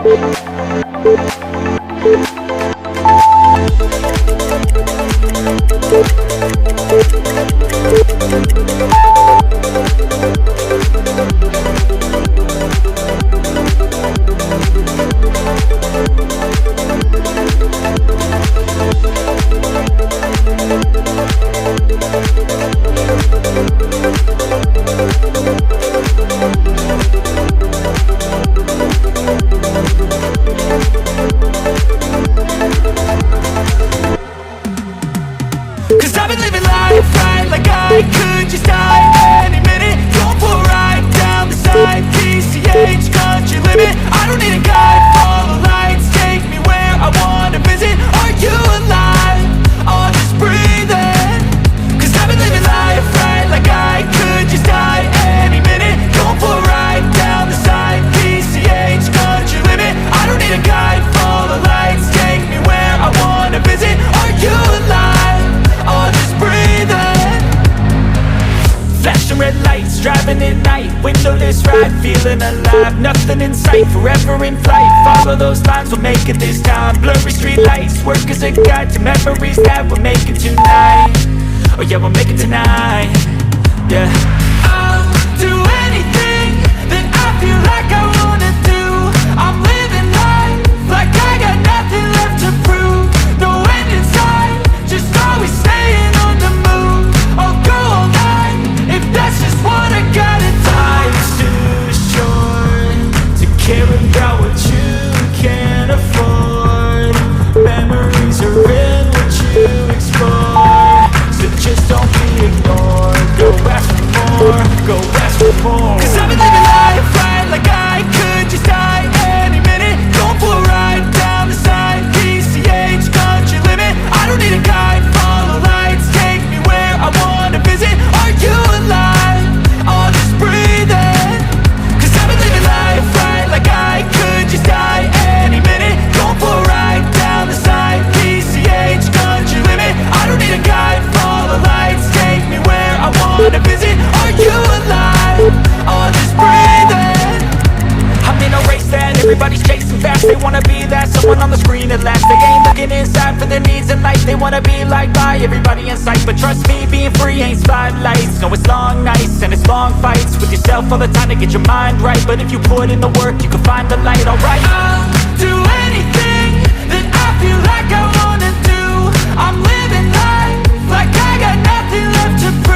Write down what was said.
Cause I've been living life right like I could just die any minute. Going for a ride down the side, PCH, country limit. I don't need a guide, follow lights, take me where I wanna visit. Are you alive? Or just breathing? Cause I've been living life right like I could just die any minute. Going for a ride down the side, PCH, country limit. I don't need a guide, follow lights, take me where I wanna visit. Are you alive? Or just breathing? Flashing red lights, driving at night, windowless ride, feeling alive. Nothing in sight, forever in flight. Follow those lines, we'll make it this time. Blurry street lights, work as a guide to memories that we'll make it tonight. Oh yeah, we'll make it tonight. Yeah. I'll do anything that I feel like I wanna do. I'm living life like I got nothing left to prove. No end in sight, just always staying on the move. I'll go all night if that's just what I gotta do. Life's too short to care about what you can't afford. Memories are in what you explore, so just don't be ignored. Go ask for more, go ask for more. Cause I've been living life right like I could just die any minute. Going for a ride down the side, PCH, country limit. I don't need a guide, follow lights, take me where I wanna visit. Are you alive? Or just breathing? Cause I've been living life right like I could just die any minute. Going for a ride down the side, PCH, country limit. I don't need a guide, follow lights, take me where I wanna visit. Are you alive? Or just breathing? I'm in a race that everybody's chasing fast. They wanna be that someone on the screen at last. They ain't looking inside for their needs in life. They wanna be liked by everybody in sight. But trust me, being free ain't spotlights. No, it's long nights and it's long fights with yourself all the time to get your mind right. But if you put in the work, you can find the light, alright? I'll do anything that I feel like I wanna do. I'm living life like I got nothing left to prove.